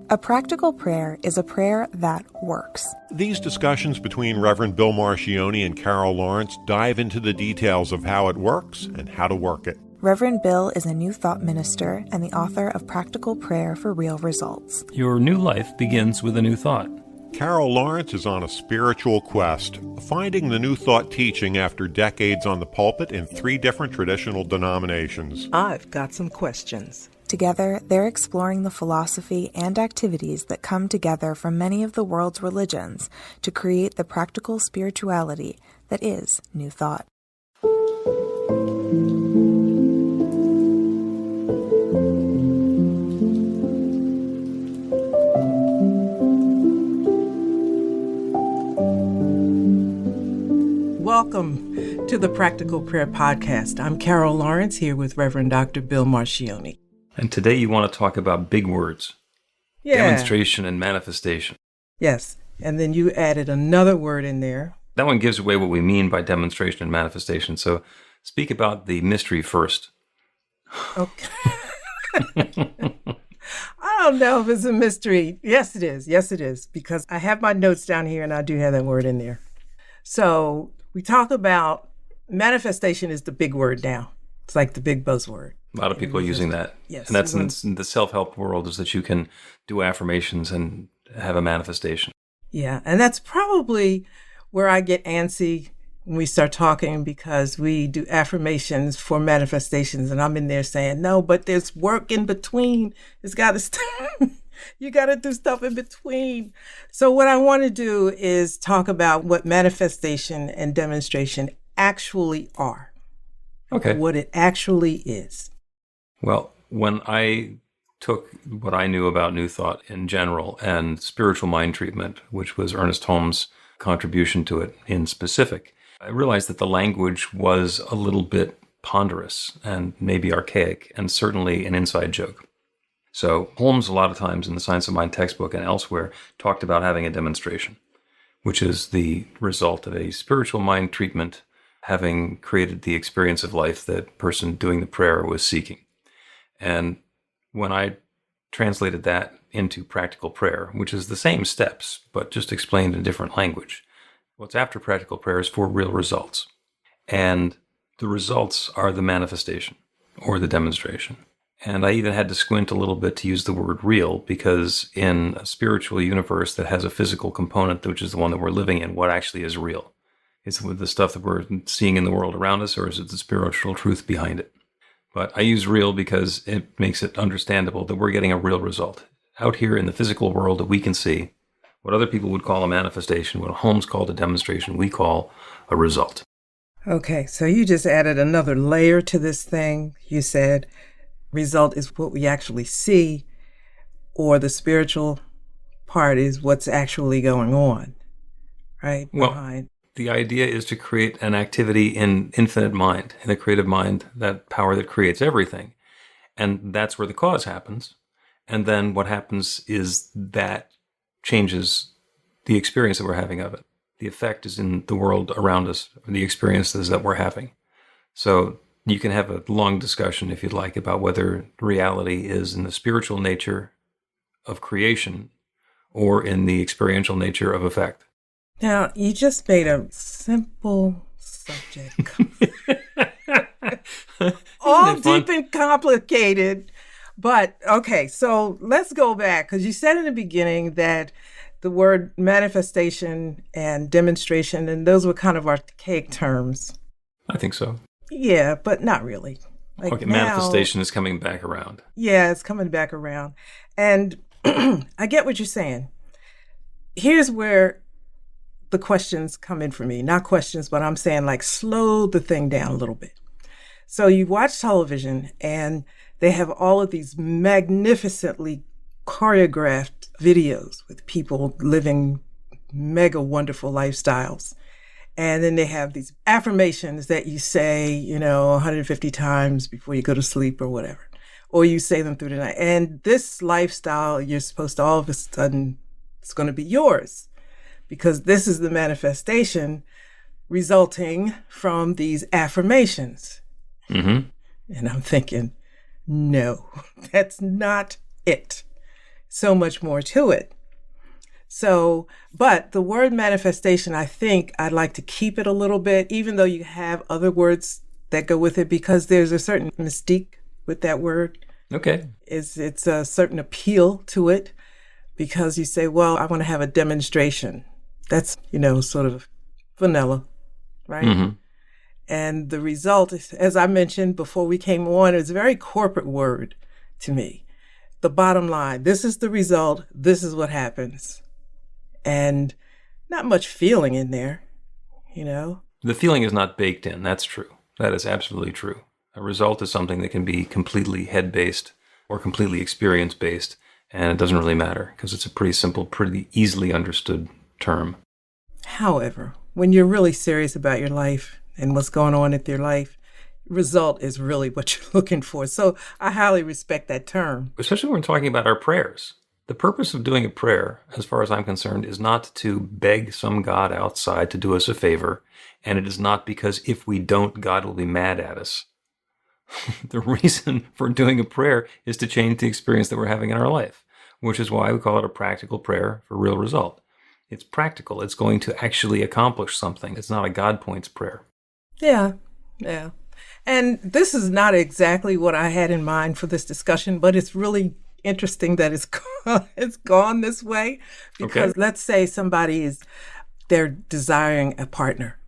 A practical prayer is a prayer that works. These discussions between Reverend Bill Marcioni and Carol Lawrence dive into the details of how it works and how to work it. Reverend Bill is a New Thought minister and the author of Practical Prayer for Real Results. Your new life begins with a new thought. Carol Lawrence is on a spiritual quest, finding the New Thought teaching after decades on the pulpit in 3 different traditional denominations. I've got some questions. Together, they're exploring the philosophy and activities that come together from many of the world's religions to create the practical spirituality that is New Thought. Welcome to the Practical Prayer Podcast. I'm Carol Lawrence here with Reverend Dr. Bill Marcioni. And today you want to talk about big words. Demonstration and manifestation. Yes, and then you added another word in there. That one gives away what we mean by demonstration and manifestation. So speak about the mystery first. Okay. I don't know if it's a mystery. Yes, it is. Yes, it is. Because I have my notes down here and I do have that word in there. So we talk about manifestation is the big word now. It's like the big buzzword. A lot of people are using that. Yes. And that's in the self-help world, is that you can do affirmations and have a manifestation. Yeah. And that's probably where I get antsy when we start talking, because we do affirmations for manifestations. And I'm in there saying, no, but there's work in between. It's got to you got to do stuff in between. So what I want to do is talk about what manifestation and demonstration actually are. Okay. What it actually is. Well, when I took what I knew about New Thought in general and spiritual mind treatment, which was Ernest Holmes' contribution to it in specific, I realized that the language was a little bit ponderous and maybe archaic, and certainly an inside joke. So Holmes, a lot of times in the Science of Mind textbook and elsewhere, talked about having a demonstration, which is the result of a spiritual mind treatment having created the experience of life that person doing the prayer was seeking. And when I translated that into practical prayer, which is the same steps, but just explained in different language, what's after practical prayer is for real results. And the results are the manifestation or the demonstration. And I even had to squint a little bit to use the word real, because in a spiritual universe that has a physical component, which is the one that we're living in, what actually is real? Is it the stuff that we're seeing in the world around us, or is it the spiritual truth behind it? But I use real because it makes it understandable that we're getting a real result out here in the physical world that we can see. What other people would call a manifestation, what Holmes called a demonstration, we call a result. Okay, so you just added another layer to this thing. You said result is what we actually see, or the spiritual part is what's actually going on, right? Well, the idea is to create an activity in infinite mind, in a creative mind, that power that creates everything. And that's where the cause happens. And then what happens is that changes the experience that we're having of it. The effect is in the world around us, the experiences that we're having. So you can have a long discussion, if you'd like, about whether reality is in the spiritual nature of creation or in the experiential nature of effect. Now, you just made a simple subject all deep and complicated. But, okay, so let's go back, because you said in the beginning that the word manifestation and demonstration, and those were kind of archaic terms. I think so. Yeah, but not really. Like okay, now, manifestation is coming back around. Yeah, it's coming back around. And I get what you're saying. Here's where the questions come in for me. Not questions, but I'm saying like slow the thing down a little bit. So you watch television and they have all of these magnificently choreographed videos with people living mega wonderful lifestyles. And then they have these affirmations that you say, 150 times before you go to sleep or whatever, or you say them through the night. And this lifestyle, you're supposed to all of a sudden, it's going to be yours, because this is the manifestation resulting from these affirmations. Mm-hmm. And I'm thinking, no, that's not it. so much more to it. So, but the word manifestation, I think I'd like to keep it a little bit, even though you have other words that go with it, because there's a certain mystique with that word. Okay. It's a certain appeal to it, because you say, well, I want to have a demonstration. That's, sort of vanilla, right? Mm-hmm. And the result, as I mentioned before we came on, is a very corporate word to me. The bottom line, this is the result, this is what happens. And not much feeling in there, The feeling is not baked in. That's true. That is absolutely true. A result is something that can be completely head-based or completely experience-based, and it doesn't really matter because it's a pretty simple, pretty easily understood term. However, when you're really serious about your life and what's going on with your life, result is really what you're looking for. So I highly respect that term. Especially when we're talking about our prayers. The purpose of doing a prayer, as far as I'm concerned, is not to beg some God outside to do us a favor, and it is not because if we don't, God will be mad at us. The reason for doing a prayer is to change the experience that we're having in our life, which is why we call it a practical prayer for real result. It's practical. It's going to actually accomplish something. It's not a God points prayer. Yeah. And this is not exactly what I had in mind for this discussion, but it's really interesting that it's gone this way, because let's say they're desiring a partner,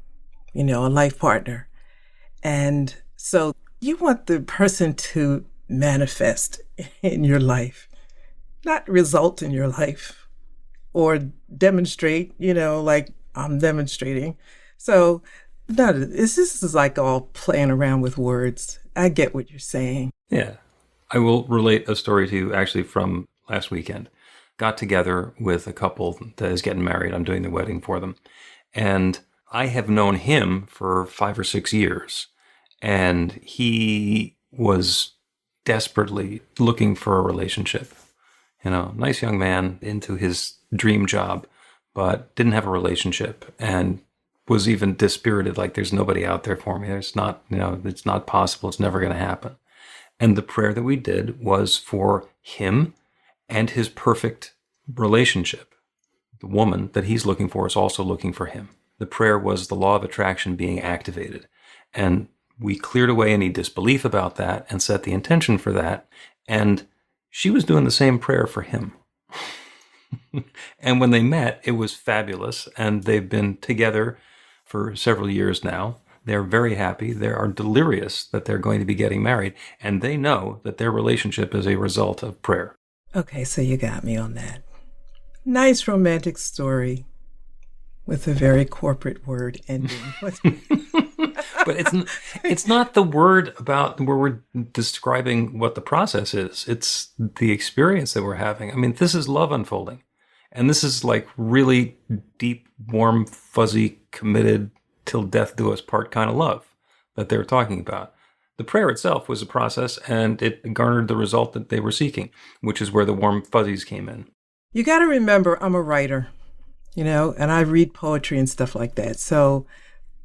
a life partner. And so you want the person to manifest in your life, not result in your life or demonstrate, like I'm demonstrating. So no, this is like all playing around with words. I get what you're saying. Yeah. I will relate a story to you actually from last weekend. Got together with a couple that is getting married. I'm doing the wedding for them. And I have known him for 5 or 6 years. And he was desperately looking for a relationship. Nice young man into his dream job, but didn't have a relationship and was even dispirited, like there's nobody out there for me. There's not, it's not possible. It's never going to happen. And the prayer that we did was for him and his perfect relationship. The woman that he's looking for is also looking for him. The prayer was the law of attraction being activated. And we cleared away any disbelief about that and set the intention for that. And she was doing the same prayer for him. And when they met, it was fabulous. And they've been together for several years now. They're very happy. They are delirious that they're going to be getting married. And they know that their relationship is a result of prayer. Okay, so you got me on that. Nice romantic story with a very corporate word ending. But it's not the word about where we're describing what the process is. It's the experience that we're having. I mean, this is love unfolding. And this is like really deep, warm, fuzzy, committed, till death do us part kind of love that they're talking about. The prayer itself was a process, and it garnered the result that they were seeking, which is where the warm fuzzies came in. You got to remember, I'm a writer, and I read poetry and stuff like that. So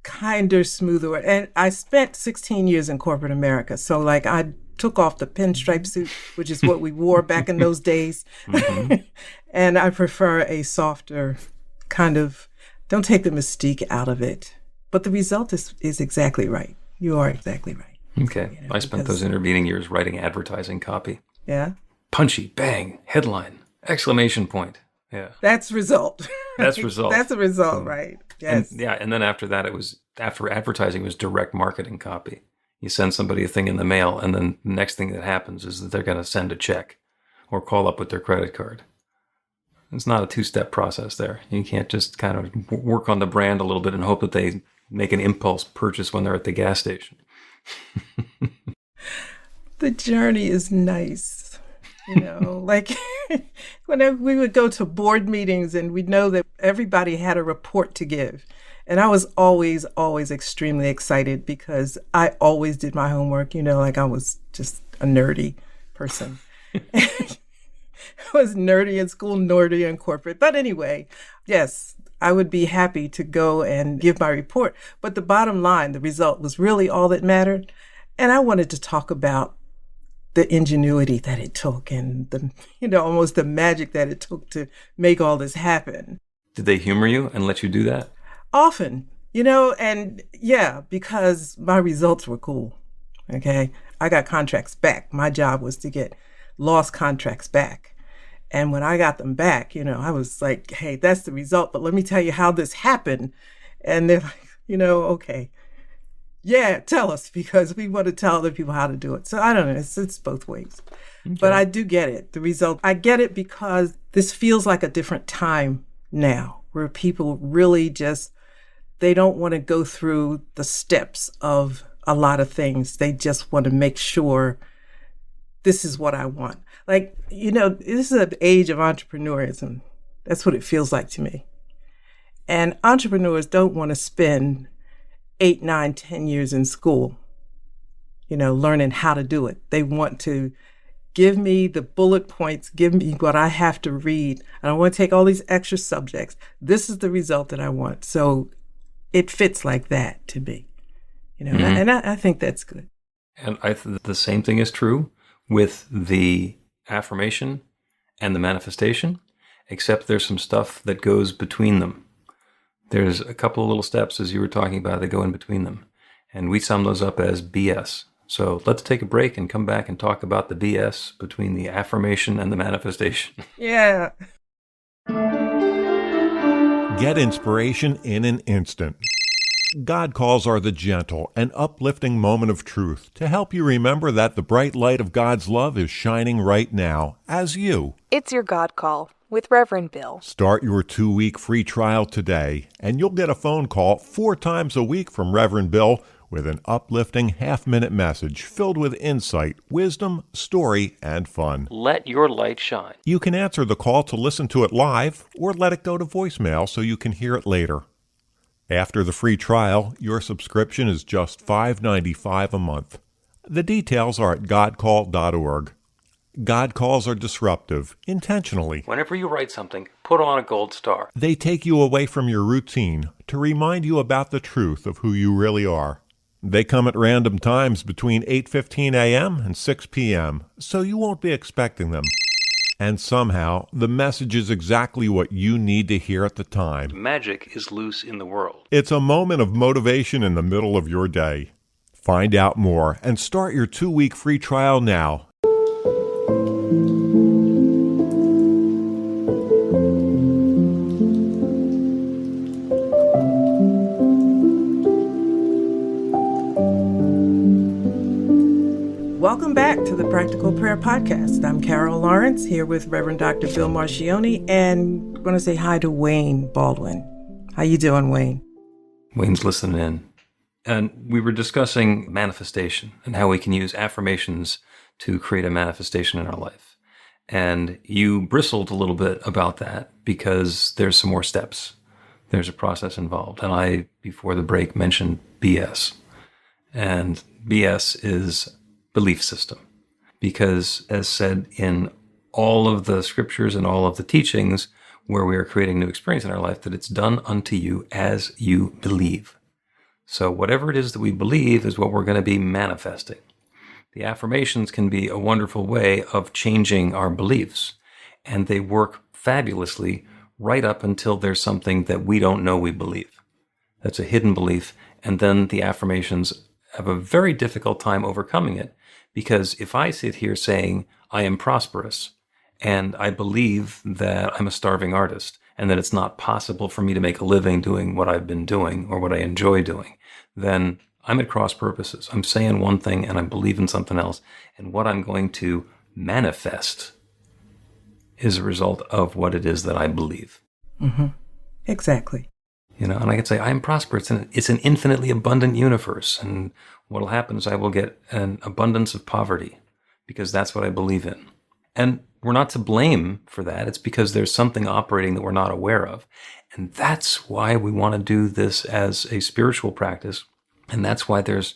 kinder, smoother. And I spent 16 years in corporate America. So like I took off the pinstripe suit, which is what we wore back in those days. Mm-hmm. And I prefer a softer kind of, don't take the mystique out of it. But the result is exactly right. You are exactly right. Okay. I spent those intervening years writing advertising copy. Yeah. Punchy, bang, headline, exclamation point. Yeah. That's result. That's result. That's a result, right? Yes. And then after that, after advertising, it was direct marketing copy. You send somebody a thing in the mail, and then the next thing that happens is that they're going to send a check or call up with their credit card. It's not a two-step process there. You can't just kind of work on the brand a little bit and hope that they make an impulse purchase when they're at the gas station. The journey is nice. Like when we would go to board meetings and we'd know that everybody had a report to give. And I was always, always extremely excited because I always did my homework, like I was just a nerdy person. I was nerdy in school, nerdy in corporate. But anyway, yes, I would be happy to go and give my report. But the bottom line, the result was really all that mattered. And I wanted to talk about the ingenuity that it took and the, almost the magic that it took to make all this happen. Did they humor you and let you do that? Often, and yeah, because my results were cool. Okay. I got contracts back. My job was to get lost contracts back. And when I got them back, I was like, hey, that's the result, but let me tell you how this happened. And they're like, okay, yeah, tell us, because we want to tell other people how to do it. So I don't know, it's both ways. Okay. But I do get it, the result. I get it because this feels like a different time now, where people really they don't want to go through the steps of a lot of things. They just want to make sure this is what I want. Like, this is an age of entrepreneurism. That's what it feels like to me. And entrepreneurs don't want to spend 8, 9, 10 years in school, learning how to do it. They want to give me the bullet points, give me what I have to read. I don't want to take all these extra subjects. This is the result that I want. So it fits like that to me, and I think that's good. And the same thing is true with the affirmation and the manifestation, except there's some stuff that goes between them. There's a couple of little steps, as you were talking about, that go in between them. And we sum those up as BS. So let's take a break and come back and talk about the BS between the affirmation and the manifestation. Yeah. Get inspiration in an instant. God calls are the gentle and uplifting moment of truth to help you remember that the bright light of God's love is shining right now as you. It's your God Call with Reverend Bill. Start your 2-week free trial today, and you'll get a phone call 4 times a week from Reverend Bill with an uplifting half-minute message filled with insight, wisdom, story, and fun. Let your light shine. You can answer the call to listen to it live or let it go to voicemail so you can hear it later. After the free trial, your subscription is just $5.95 a month. The details are at godcall.org. God calls are disruptive, intentionally. Whenever you write something, put on a gold star. They take you away from your routine to remind you about the truth of who you really are. They come at random times between 8:15 a.m. and 6 p.m., so you won't be expecting them. And somehow, the message is exactly what you need to hear at the time. Magic is loose in the world. It's a moment of motivation in the middle of your day. Find out more and start your 2-week free trial now. Welcome back to the Practical Prayer Podcast. I'm Carol Lawrence, here with Reverend Dr. Bill Marchioni, and I want to say hi to Wayne Baldwin. How you doing, Wayne? Wayne's listening in. And we were discussing manifestation and how we can use affirmations to create a manifestation in our life. And you bristled a little bit about that because there's some more steps. There's a process involved. And I, before the break, mentioned BS. And BS is belief system. Because as said in all of the scriptures and all of the teachings where we are creating new experience in our life, that it's done unto you as you believe. So whatever it is that we believe is what we're going to be manifesting. The affirmations can be a wonderful way of changing our beliefs, and they work fabulously right up until there's something that we don't know we believe. That's a hidden belief, and then the affirmations have a very difficult time overcoming it, because if I sit here saying I am prosperous, and I believe that I'm a starving artist, and that it's not possible for me to make a living doing what I've been doing or what I enjoy doing, then I'm at cross purposes. I'm saying one thing and I believe in something else. And what I'm going to manifest is a result of what it is that I believe. Mm-hmm. Exactly. And I can say, I am prosperous. It's an infinitely abundant universe. And what will happen is I will get an abundance of poverty because that's what I believe in. And we're not to blame for that. It's because there's something operating that we're not aware of. And that's why we want to do this as a spiritual practice. And that's why there's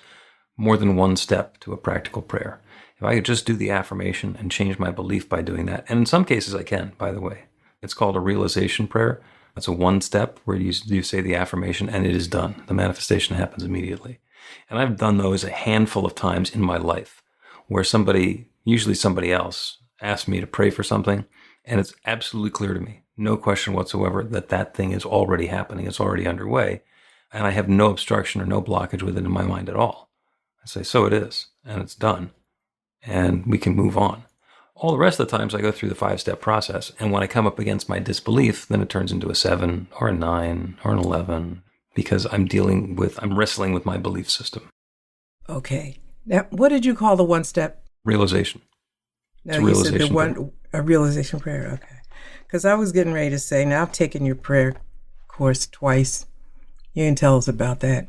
more than one step to a practical prayer. If I could just do the affirmation and change my belief by doing that, and in some cases I can, by the way. It's called a realization prayer. That's a one step where you say the affirmation and it is done. The manifestation happens immediately. And I've done those a handful of times in my life where somebody usually somebody else, asks me to pray for something, and it's absolutely clear to me, no question whatsoever, that thing is already happening, it's already underway, and I have no obstruction or no blockage with it in my mind at all. I say, so it is, and it's done, and we can move on. All the rest of the times I go through the 5-step process, and when I come up against my disbelief, then it turns into a 7 or a 9 or an 11, because I'm wrestling with my belief system. Okay. Now, what did you call the 1-step? Realization. No, It's a you said realization a realization prayer. Okay. Because I was getting ready to say, now I've taken your prayer course twice. You didn't tell us about that.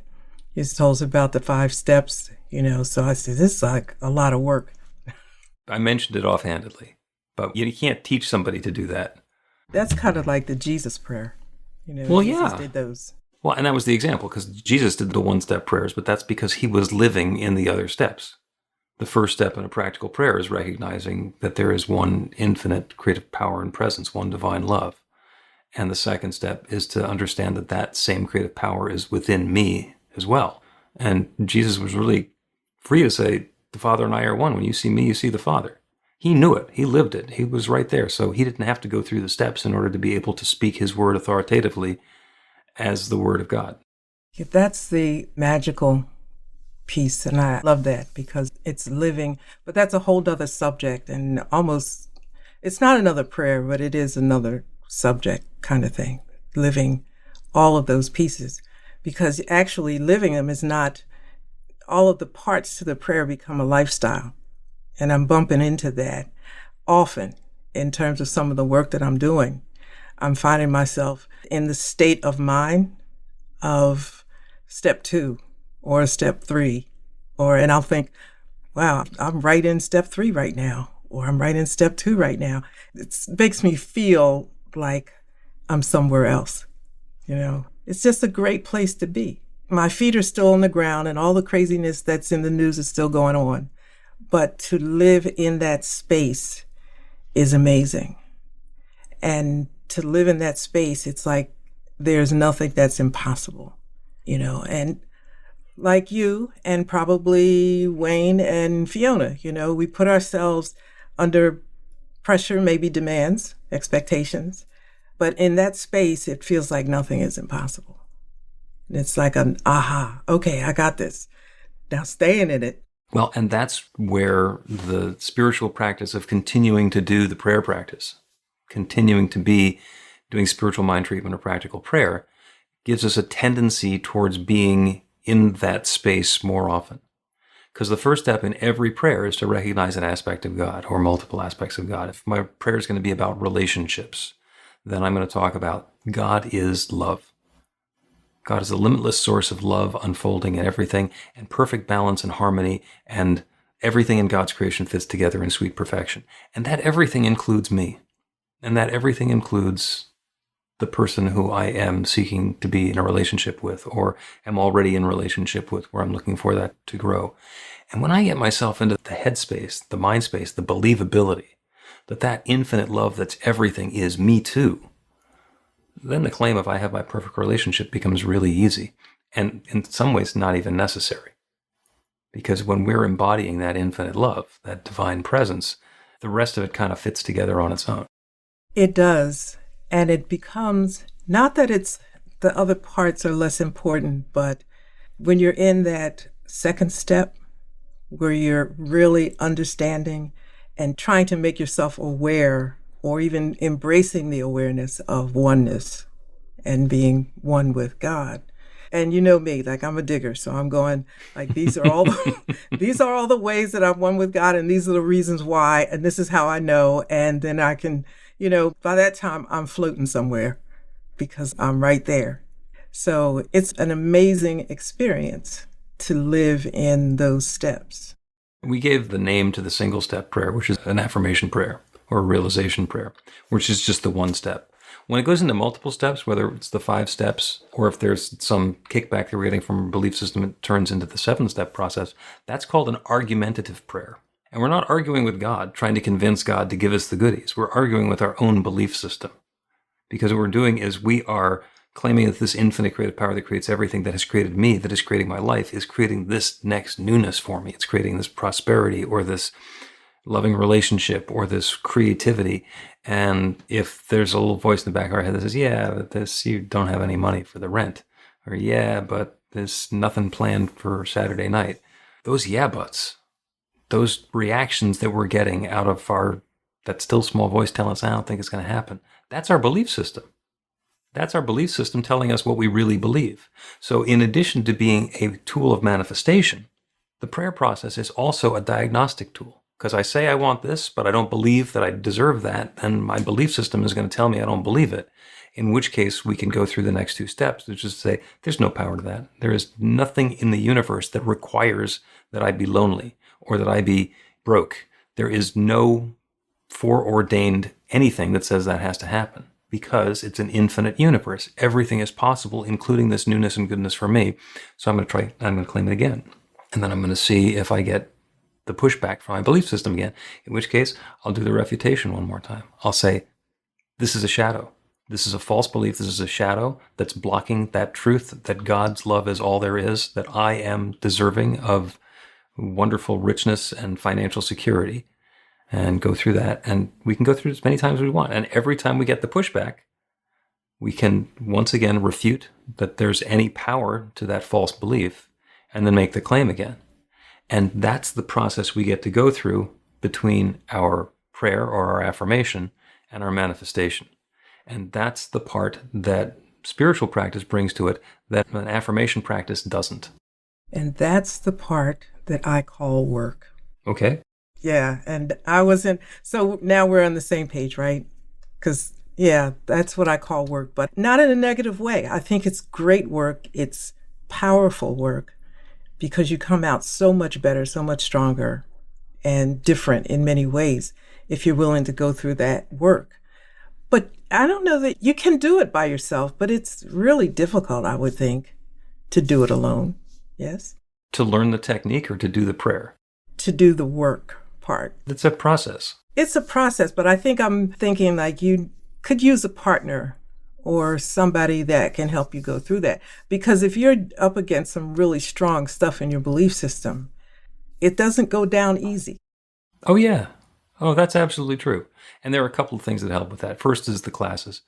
You just told us about the 5 steps, so I said, this is like a lot of work. I mentioned it offhandedly, but you can't teach somebody to do that. That's kind of like the Jesus prayer. Well, Jesus yeah. did those. Well, and that was the example, because Jesus did the 1-step prayers, but that's because he was living in the other steps. The first step in a practical prayer is recognizing that there is one infinite creative power and presence, one divine love. And the second step is to understand that same creative power is within me as well. And Jesus was really free to say, the Father and I are one. When you see me, you see the Father. He knew it. He lived it. He was right there. So he didn't have to go through the steps in order to be able to speak his word authoritatively as the word of God. That's the magical piece, and I love that because it's living, but that's a whole other subject, and almost, it's not another prayer, but it is another subject kind of thing, living all of those pieces, because actually living them is not, all of the parts to the prayer become a lifestyle, and I'm bumping into that often in terms of some of the work that I'm doing. I'm finding myself in the state of mind of step 2 or step 3, and I'll think, wow, I'm right in step 3 right now, or I'm right in step 2 right now. It makes me feel like I'm somewhere else. It's just a great place to be. My feet are still on the ground and all the craziness that's in the news is still going on. But to live in that space is amazing. And to live in that space, it's like there's nothing that's impossible, and like you and probably Wayne and Fiona, we put ourselves under pressure, maybe demands, expectations, but in that space, it feels like nothing is impossible. And it's like an aha, okay, I got this. Now staying in it. Well, and that's where the spiritual practice of continuing to do the prayer practice, continuing to be doing spiritual mind treatment or practical prayer, gives us a tendency towards being in that space more often. Because the first step in every prayer is to recognize an aspect of God or multiple aspects of God. If my prayer is going to be about relationships, then I'm going to talk about God is love. God is a limitless source of love unfolding in everything, and perfect balance and harmony, and everything in God's creation fits together in sweet perfection. And that everything includes me. And that everything includes the person who I am seeking to be in a relationship with, or am already in relationship with, where I'm looking for that to grow. And when I get myself into the headspace, the mind space, the believability, that infinite love that's everything is me too, then the claim of I have my perfect relationship becomes really easy, and in some ways not even necessary. Because when we're embodying that infinite love, that divine presence, the rest of it kind of fits together on its own. It does. And it becomes, not that it's the other parts are less important, but when you're in that second step where you're really understanding and trying to make yourself aware, or even embracing the awareness of oneness and being one with God. And you know me, like I'm a digger, so I'm going like these are all the ways that I'm one with God, and these are the reasons why, and this is how I know, and then I can, by that time I'm floating somewhere because I'm right there. So it's an amazing experience to live in those steps. We gave the name to the single step prayer, which is an affirmation prayer or a realization prayer, which is just the 1 step. When it goes into multiple steps, whether it's the 5 steps or if there's some kickback that we're getting from a belief system, it turns into the 7-step process, that's called an argumentative prayer. And we're not arguing with God, trying to convince God to give us the goodies. We're arguing with our own belief system. Because what we're doing is we are claiming that this infinite creative power that creates everything, that has created me, that is creating my life, is creating this next newness for me. It's creating this prosperity or this loving relationship or this creativity. And if there's a little voice in the back of our head that says, yeah, but you don't have any money for the rent, or yeah, but there's nothing planned for Saturday night. Those yeah buts, those reactions that we're getting out of that still small voice telling us, I don't think it's going to happen. That's our belief system. That's our belief system telling us what we really believe. So in addition to being a tool of manifestation, the prayer process is also a diagnostic tool. Because I say I want this, but I don't believe that I deserve that, and my belief system is going to tell me I don't believe it. In which case, we can go through the next two steps, which is to say, there's no power to that. There is nothing in the universe that requires that I be lonely or that I be broke. There is no foreordained anything that says that has to happen, because it's an infinite universe. Everything is possible, including this newness and goodness for me. So I'm going to claim it again. And then I'm going to see if I get the pushback from my belief system again, in which case I'll do the refutation one more time. I'll say, this is a shadow. This is a false belief. This is a shadow that's blocking that truth that God's love is all there is, that I am deserving of wonderful richness and financial security, and go through that. And we can go through it as many times as we want. And every time we get the pushback, we can once again refute that there's any power to that false belief and then make the claim again. And that's the process we get to go through between our prayer or our affirmation and our manifestation. And that's the part that spiritual practice brings to it that an affirmation practice doesn't. And that's the part that I call work. Okay. Yeah. And I wasn't, so now we're on the same page, right? Because, yeah, that's what I call work, but not in a negative way. I think it's great work. It's powerful work because you come out so much better, so much stronger and different in many ways if you're willing to go through that work. But I don't know that you can do it by yourself, but it's really difficult, I would think, to do it alone. Yes? To learn the technique or to do the prayer? To do the work part. It's a process. It's a process, but I think I'm thinking like you could use a partner or somebody that can help you go through that. Because if you're up against some really strong stuff in your belief system, it doesn't go down easy. Oh, yeah. Oh, that's absolutely true. And there are a couple of things that help with that. First is the classes,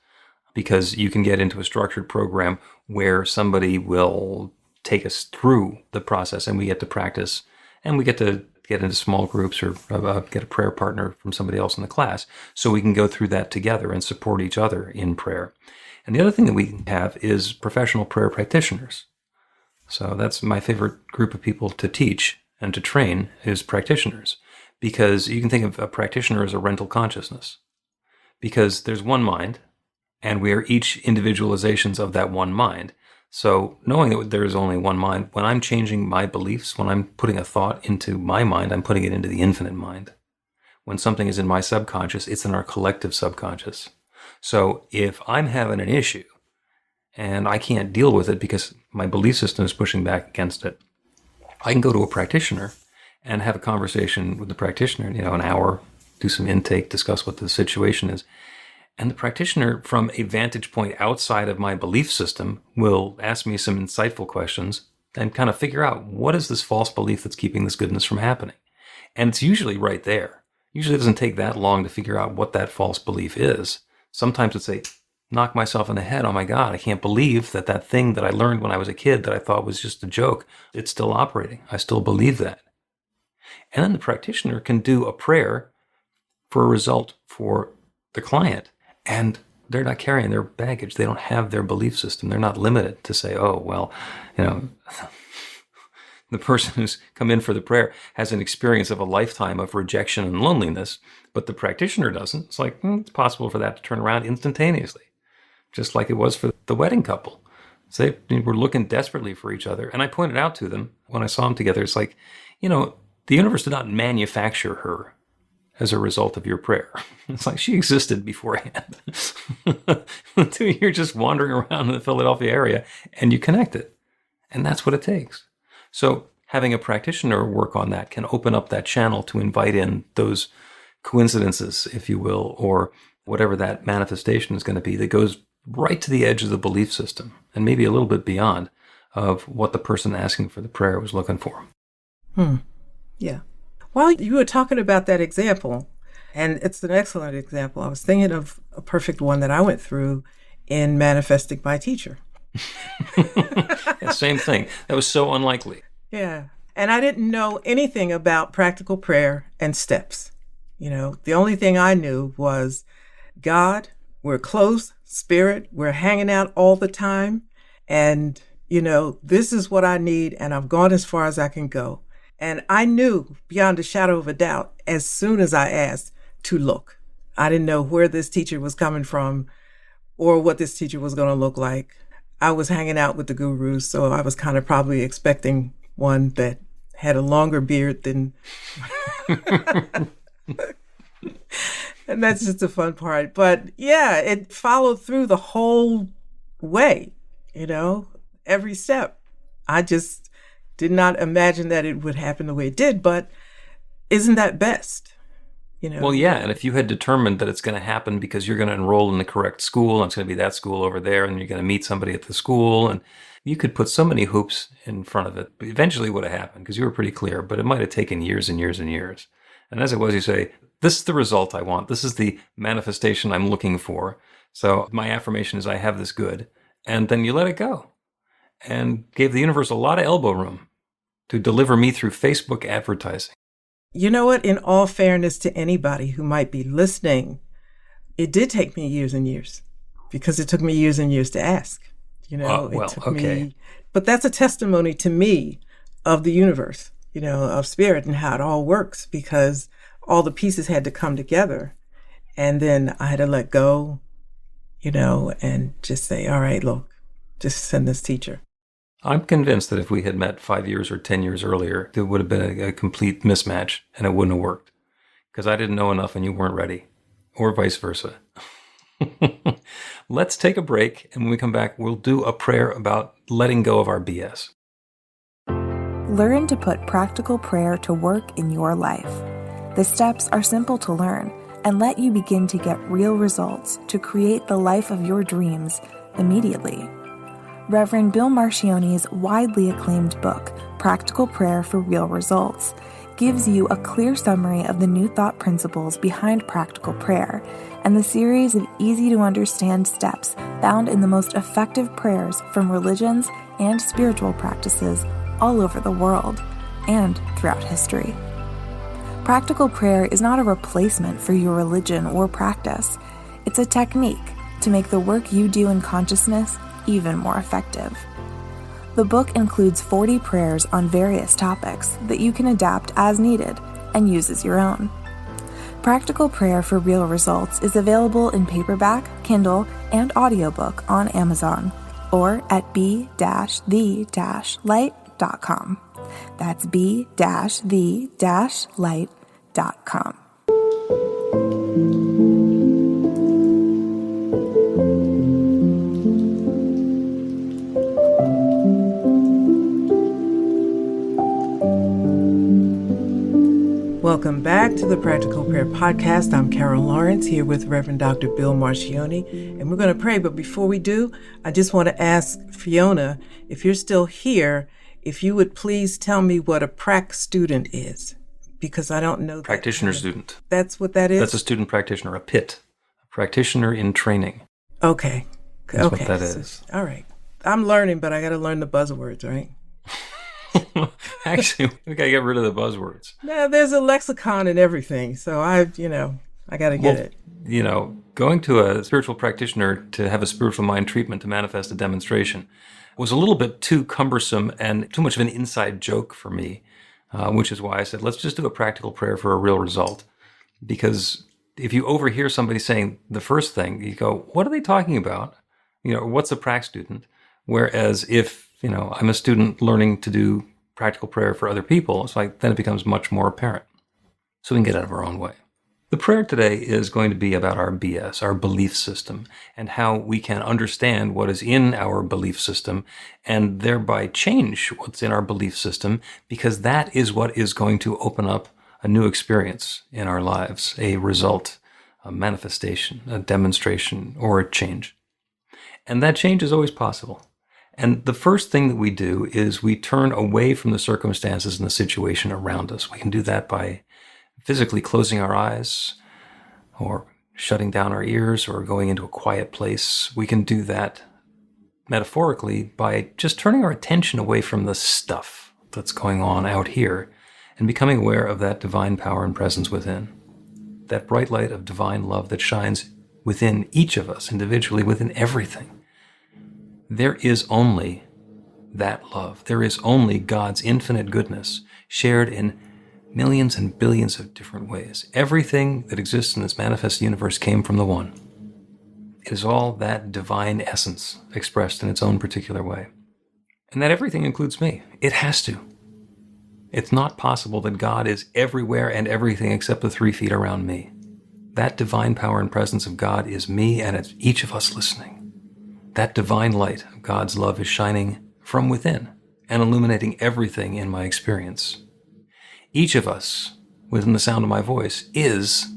because you can get into a structured program where somebody will take us through the process and we get to practice and we get to get into small groups or get a prayer partner from somebody else in the class so we can go through that together and support each other in prayer. And the other thing that we have is professional prayer practitioners. So that's my favorite group of people to teach and to train is practitioners, because you can think of a practitioner as a rental consciousness, because there's one mind and we are each individualizations of that one mind. So knowing that there is only one mind, when I'm changing my beliefs, when I'm putting a thought into my mind, I'm putting it into the infinite mind. When something is in my subconscious, it's in our collective subconscious. So if I'm having an issue and I can't deal with it because my belief system is pushing back against it, I can go to a practitioner and have a conversation with the practitioner, an hour, do some intake, discuss what the situation is. And the practitioner, from a vantage point outside of my belief system, will ask me some insightful questions and kind of figure out what is this false belief that's keeping this goodness from happening. And it's usually right there. Usually it doesn't take that long to figure out what that false belief is. Sometimes it's knock myself in the head. Oh my God, I can't believe that thing that I learned when I was a kid that I thought was just a joke, it's still operating. I still believe that. And then the practitioner can do a prayer for a result for the client. And they're not carrying their baggage. They don't have their belief system. They're not limited to say, oh, well, the person who's come in for the prayer has an experience of a lifetime of rejection and loneliness, but the practitioner doesn't. It's like, it's possible for that to turn around instantaneously, just like it was for the wedding couple. So they were looking desperately for each other. And I pointed out to them when I saw them together, it's like, the universe did not manufacture her as a result of your prayer. It's like she existed beforehand. You're just wandering around in the Philadelphia area and you connect it. And that's what it takes. So having a practitioner work on that can open up that channel to invite in those coincidences, if you will, or whatever that manifestation is going to be that goes right to the edge of the belief system and maybe a little bit beyond of what the person asking for the prayer was looking for. Yeah. While you were talking about that example, and it's an excellent example, I was thinking of a perfect one that I went through in manifesting my teacher. Yeah, same thing. That was so unlikely. Yeah. And I didn't know anything about practical prayer and steps. The only thing I knew was God, we're close, spirit, we're hanging out all the time. And, this is what I need. And I've gone as far as I can go. And I knew beyond a shadow of a doubt, as soon as I asked, to look. I didn't know where this teacher was coming from or what this teacher was going to look like. I was hanging out with the gurus, so I was kind of probably expecting one that had a longer beard than... And that's just the fun part. But yeah, it followed through the whole way, every step. I just did not imagine that it would happen the way it did, but isn't that best? Well, yeah, and if you had determined that it's going to happen because you're going to enroll in the correct school, and it's going to be that school over there, and you're going to meet somebody at the school, and you could put so many hoops in front of it, but eventually it would have happened because you were pretty clear, but it might have taken years and years and years. And as it was, you say, this is the result I want. This is the manifestation I'm looking for. So my affirmation is I have this good. And then you let it go and gave the universe a lot of elbow room to deliver me through Facebook advertising. You know what? In all fairness to anybody who might be listening, it did take me years and years because it took me years and years to ask. It took me. But that's a testimony to me of the universe, of spirit and how it all works, because all the pieces had to come together. And then I had to let go, and just say, all right, look, just send this teacher. I'm convinced that if we had met 5 years or 10 years earlier, there would have been a complete mismatch and it wouldn't have worked because I didn't know enough and you weren't ready, or vice versa. Let's take a break, and when we come back, we'll do a prayer about letting go of our BS. Learn to put practical prayer to work in your life. The steps are simple to learn and let you begin to get real results to create the life of your dreams immediately. Reverend Bill Marcioni's widely acclaimed book, Practical Prayer for Real Results, gives you a clear summary of the New Thought principles behind practical prayer and the series of easy-to-understand steps found in the most effective prayers from religions and spiritual practices all over the world and throughout history. Practical prayer is not a replacement for your religion or practice. It's a technique to make the work you do in consciousness even more effective. The book includes 40 prayers on various topics that you can adapt as needed and use as your own. Practical Prayer for Real Results is available in paperback, Kindle, and audiobook on Amazon or at b-the-light.com. That's b-the-light.com. Welcome back to the Practical Prayer Podcast. I'm Carol Lawrence here with Reverend Dr. Bill Marcioni, and we're going to pray. But before we do, I just want to ask Fiona, if you're still here, if you would please tell me what a prac student is, because I don't know. Practitioner student. That's what that is? That's a student practitioner, a PIT, a practitioner in training. Okay. That's what that is. All right. I'm learning, but I got to learn the buzzwords, right? Actually, we got to get rid of the buzzwords. No, there's a lexicon and everything, so I got to get it. Going to a spiritual practitioner to have a spiritual mind treatment to manifest a demonstration was a little bit too cumbersome and too much of an inside joke for me, which is why I said, let's just do a practical prayer for a real result. Because if you overhear somebody saying the first thing, you go, what are they talking about? What's a prac student? Whereas if, I'm a student learning to do practical prayer for other people, it's like, then it becomes much more apparent. So we can get out of our own way. The prayer today is going to be about our BS, our belief system, and how we can understand what is in our belief system and thereby change what's in our belief system, because that is what is going to open up a new experience in our lives, a result, a manifestation, a demonstration, or a change. And that change is always possible. And the first thing that we do is we turn away from the circumstances and the situation around us. We can do that by physically closing our eyes or shutting down our ears or going into a quiet place. We can do that metaphorically by just turning our attention away from the stuff that's going on out here and becoming aware of that divine power and presence within. That bright light of divine love that shines within each of us individually, within everything. There is only that love. There is only God's infinite goodness shared in millions and billions of different ways. Everything that exists in this manifest universe came from the One. It is all that divine essence expressed in its own particular way. And that everything includes me. It has to. It's not possible that God is everywhere and everything except the 3 feet around me. That divine power and presence of God is me, and it's each of us listening. That divine light of God's love is shining from within and illuminating everything in my experience. Each of us, within the sound of my voice, is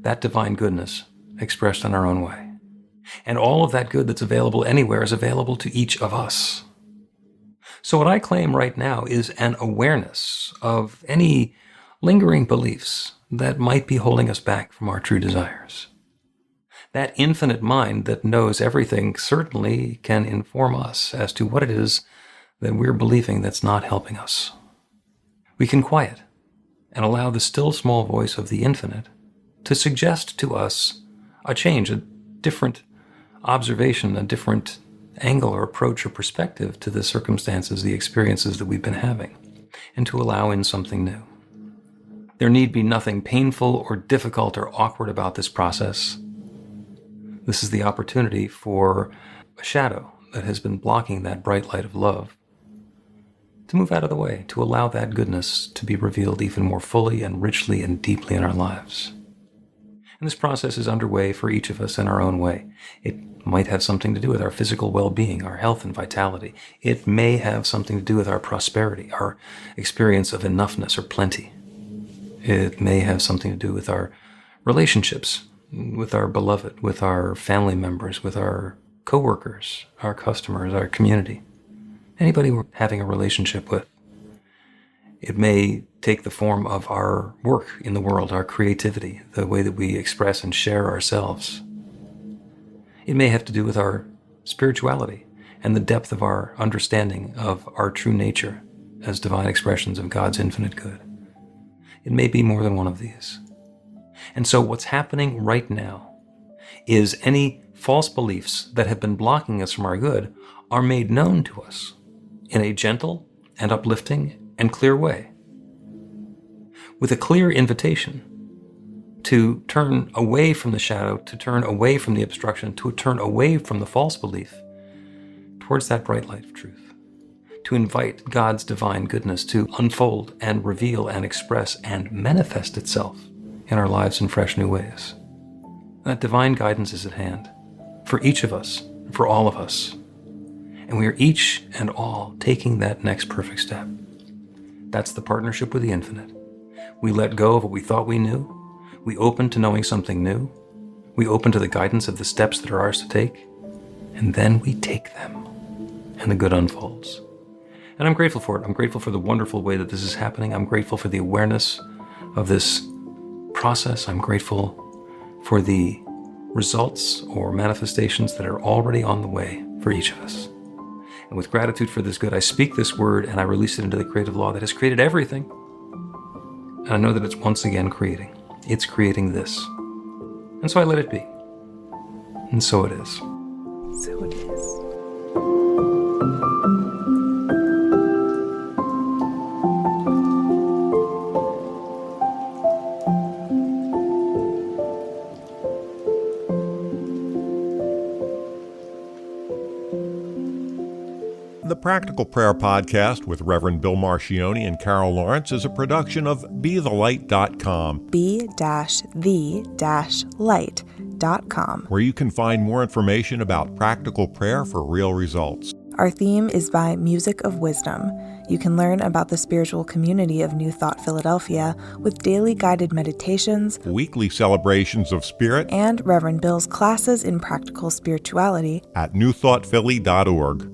that divine goodness expressed in our own way. And all of that good that's available anywhere is available to each of us. So what I claim right now is an awareness of any lingering beliefs that might be holding us back from our true desires. That infinite mind that knows everything certainly can inform us as to what it is that we're believing that's not helping us. We can quiet and allow the still small voice of the infinite to suggest to us a change, a different observation, a different angle or approach or perspective to the circumstances, the experiences that we've been having, and to allow in something new. There need be nothing painful or difficult or awkward about this process. This is the opportunity for a shadow that has been blocking that bright light of love to move out of the way, to allow that goodness to be revealed even more fully and richly and deeply in our lives. And this process is underway for each of us in our own way. It might have something to do with our physical well-being, our health and vitality. It may have something to do with our prosperity, our experience of enoughness or plenty. It may have something to do with our relationships, with our beloved, with our family members, with our coworkers, our customers, our community, anybody we're having a relationship with. It may take the form of our work in the world, our creativity, the way that we express and share ourselves. It may have to do with our spirituality and the depth of our understanding of our true nature as divine expressions of God's infinite good. It may be more than one of these. And so what's happening right now is any false beliefs that have been blocking us from our good are made known to us in a gentle and uplifting and clear way, with a clear invitation to turn away from the shadow, to turn away from the obstruction, to turn away from the false belief towards that bright light of truth, to invite God's divine goodness to unfold and reveal and express and manifest itself in our lives in fresh new ways. That divine guidance is at hand for each of us, for all of us. And we are each and all taking that next perfect step. That's the partnership with the infinite. We let go of what we thought we knew. We open to knowing something new. We open to the guidance of the steps that are ours to take. And then we take them. And the good unfolds. And I'm grateful for it. I'm grateful for the wonderful way that this is happening. I'm grateful for the awareness of this process. I'm grateful for the results or manifestations that are already on the way for each of us. And with gratitude for this good, I speak this word and I release it into the creative law that has created everything. And I know that it's once again creating. It's creating this. And so I let it be. And so it is. So it is. The Practical Prayer Podcast with Reverend Bill Marcioni and Carol Lawrence is a production of BeTheLight.com. be-the-light.com. Where you can find more information about practical prayer for real results. Our theme is by Music of Wisdom. You can learn about the spiritual community of New Thought Philadelphia with daily guided meditations, weekly celebrations of spirit, and Reverend Bill's classes in practical spirituality at newthoughtphilly.org.